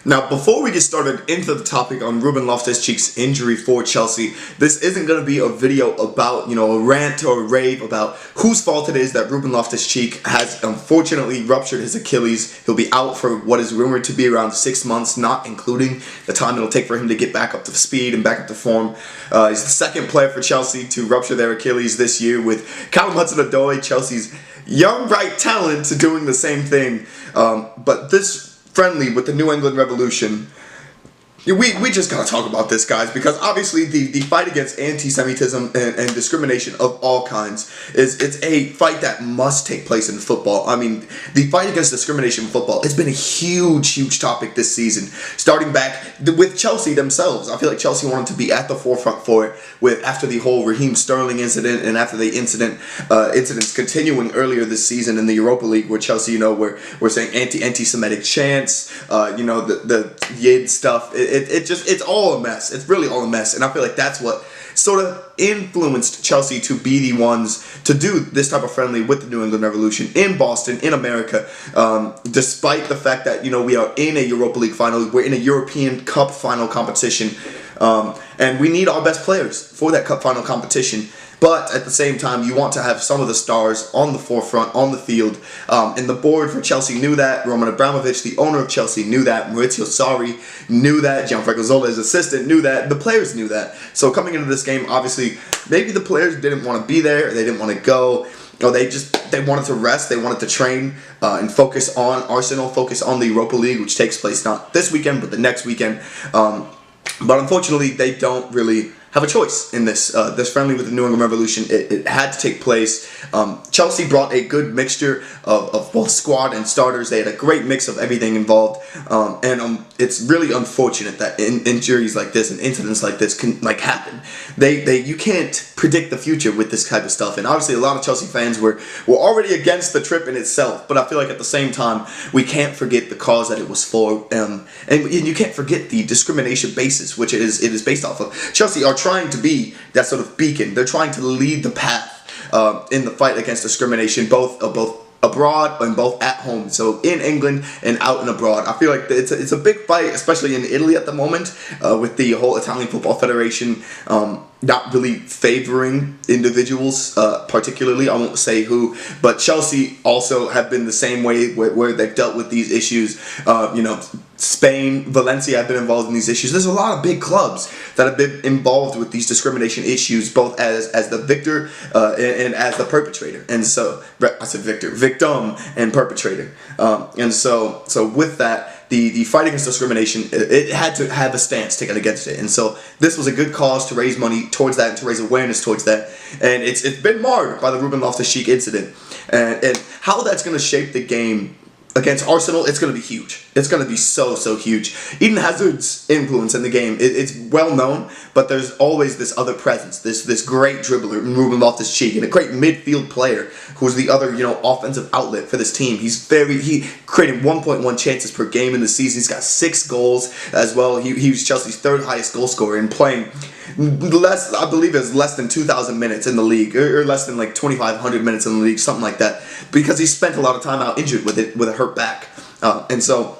Now, before we get started into the topic on Ruben Loftus Cheek's injury for Chelsea, this isn't going to be a video about, a rant or a rave about whose fault it is that Ruben Loftus Cheek has unfortunately ruptured his Achilles. He'll be out for what is rumored to be around 6 months, not including the time it'll take for him to get back up to speed and back up to form. He's the second player for Chelsea to rupture their Achilles this year, with Callum Hudson-Odoi, Chelsea's young bright talent, doing the same thing. But this friendly with the New England Revolution, we just gotta talk about this, guys, because obviously the fight against anti-Semitism and discrimination of all kinds it's a fight that must take place in football. I mean, the fight against discrimination in football, it's been a huge topic this season, starting back with Chelsea themselves. I feel like Chelsea wanted to be at the forefront for it after the whole Raheem Sterling incident, and after the incidents continuing earlier this season in the Europa League, where Chelsea, we're saying anti-Semitic chants, the Yid stuff. It's all a mess. It's really all a mess. And I feel like that's what sort of influenced Chelsea to be the ones to do this type of friendly with the New England Revolution in Boston, in America, despite the fact that, we are in a Europa League final, we're in a European Cup final competition, and we need our best players for that Cup final competition. But at the same time, you want to have some of the stars on the forefront, on the field. And the board for Chelsea knew that. Roman Abramovich, the owner of Chelsea, knew that. Maurizio Sarri knew that. Gianfranco Zola, his assistant, knew that. The players knew that. So coming into this game, obviously, maybe the players didn't want to be there. They didn't want to go. They wanted to rest. They wanted to train and focus on Arsenal, focus on the Europa League, which takes place not this weekend, but the next weekend. But unfortunately, they don't really have a choice in this friendly with the New England Revolution. It had to take place. Chelsea brought a good mixture of both squad and starters. They had a great mix of everything involved, and it's really unfortunate that injuries like this and incidents like this can happen. You can't predict the future with this type of stuff, and obviously a lot of Chelsea fans were already against the trip in itself. But I feel like at the same time, we can't forget the cause that it was for, and you can't forget the discrimination basis which it is based off of. Chelsea are trying to be that sort of beacon. They're trying to lead the path in the fight against discrimination, both abroad and both at home. So in England and out and abroad. I feel like it's a big fight, especially in Italy at the moment, with the whole Italian Football Federation not really favoring individuals, particularly. I won't say who, but Chelsea also have been the same way where they've dealt with these issues. Spain, Valencia have been involved in these issues. There's a lot of big clubs that have been involved with these discrimination issues, both as the victor and as the perpetrator. And so, I said victim and perpetrator. And so with that, the fight against discrimination, it had to have a stance taken against it. And so this was a good cause to raise money towards that and to raise awareness towards that. And it's been marred by the Ruben Loftus Cheek incident. And how that's going to shape the game against Arsenal, it's going to be huge. It's going to be so huge. Eden Hazard's influence in the game, it's well known, but there's always this other presence, this great dribbler, Ruben Loftus Cheek, and a great midfield player who's the other, offensive outlet for this team. He created 1.1 chances per game in the season. He's got 6 goals as well. He was Chelsea's 3rd highest goal scorer and playing I believe it's less than 2,000 minutes in the league, or less than 2,500 minutes in the league, something like that, because he spent a lot of time out injured with a hurt back. And so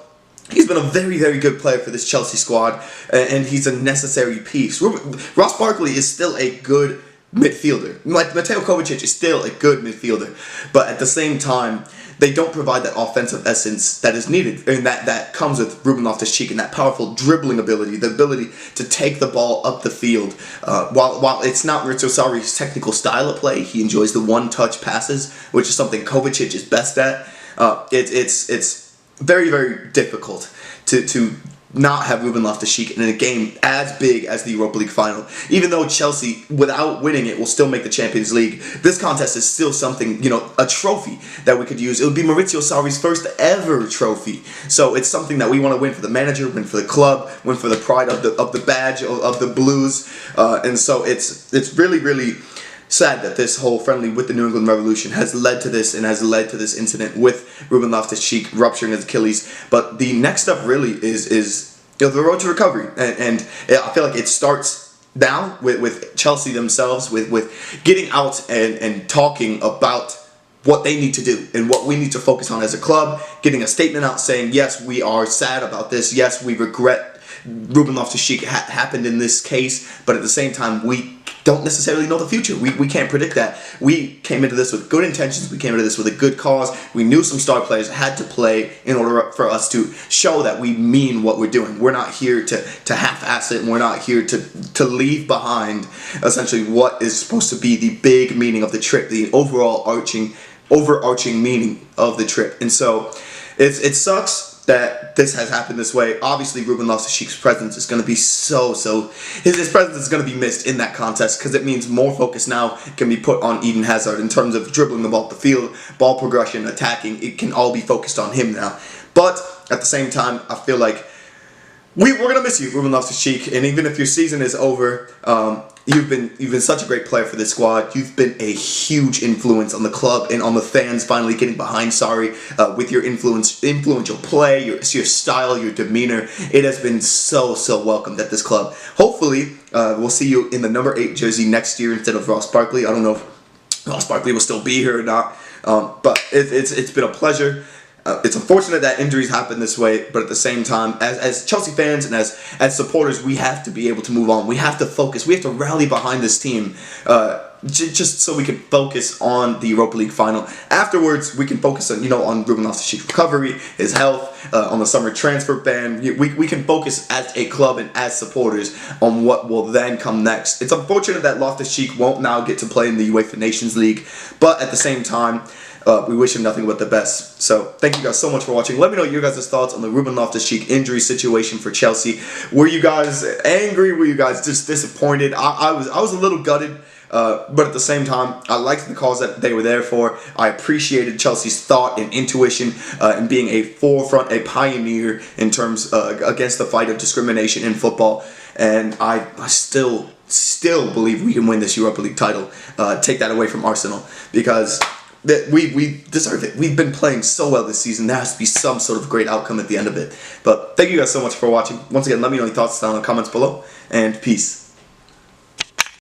he's been a very good player for this Chelsea squad, and he's a necessary piece. Ross Barkley is still a good midfielder. Mateo Kovacic is still a good midfielder, but at the same time, they don't provide that offensive essence that is needed, and that comes with Ruben Loftus Cheek and that powerful dribbling ability, the ability to take the ball up the field. While it's not Maurizio Sarri's technical style of play, he enjoys the one-touch passes, which is something Kovacic is best at. It's very difficult to not have Ruben Loftus Cheek in a game as big as the Europa League Final. Even though Chelsea, without winning it, will still make the Champions League, this contest is still something, a trophy that we could use. It would be Maurizio Sarri's first ever trophy. So it's something that we want to win for the manager, win for the club, win for the pride of the badge of the Blues. And so it's really sad that this whole friendly with the New England Revolution has led to this, and has led to this incident with Ruben Loftus Cheek rupturing his Achilles. But the next step really is the road to recovery, and I feel like it starts now with Chelsea themselves, with getting out and talking about what they need to do and what we need to focus on as a club, getting a statement out saying, yes, we are sad about this, yes, we regret Ruben Loftus Cheek happened in this case, but at the same time, we don't necessarily know the future. We can't predict that. We came into this with good intentions. We came into this with a good cause. We knew some star players had to play in order for us to show that we mean what we're doing. We're not here to half-ass it, and we're not here to leave behind essentially what is supposed to be the big meaning of the trip, the overarching meaning of the trip. And so it sucks that this has happened this way. Obviously, Ruben Loftus Cheek's presence is going to be his presence is going to be missed in that contest, because it means more focus now can be put on Eden Hazard in terms of dribbling the ball up the field, ball progression, attacking. It can all be focused on him now. But at the same time, I feel like we're going to miss you, Ruben Loftus Cheek, and even if your season is over, you've been such a great player for this squad. You've been a huge influence on the club and on the fans finally getting behind Sarri with your influential play, your style, your demeanor. It has been so welcomed at this club. Hopefully, we'll see you in the number 8 jersey next year instead of Ross Barkley. I don't know if Ross Barkley will still be here or not, but it's been a pleasure. It's unfortunate that injuries happen this way, but at the same time, as Chelsea fans and as supporters, we have to be able to move on. We have to focus. We have to rally behind this team just so we can focus on the Europa League Final. Afterwards, we can focus on Ruben Loftus Cheek's recovery, his health, on the summer transfer ban. We can focus as a club and as supporters on what will then come next. It's unfortunate that Loftus Cheek won't now get to play in the UEFA Nations League, but at the same time, we wish him nothing but the best. So thank you guys so much for watching. Let me know your guys' thoughts on the Ruben Loftus Cheek injury situation for Chelsea. Were you guys angry? Were you guys just disappointed? I was a little gutted, but at the same time, I liked the cause that they were there for. I appreciated Chelsea's thought and intuition and being a forefront, a pioneer in terms against the fight of discrimination in football. And I still believe we can win this Europa League title. Take that away from Arsenal, because that we deserve it. We've been playing so well this season. There has to be some sort of great outcome at the end of it. But thank you guys so much for watching. Once again, let me know your thoughts down in the comments below, and peace.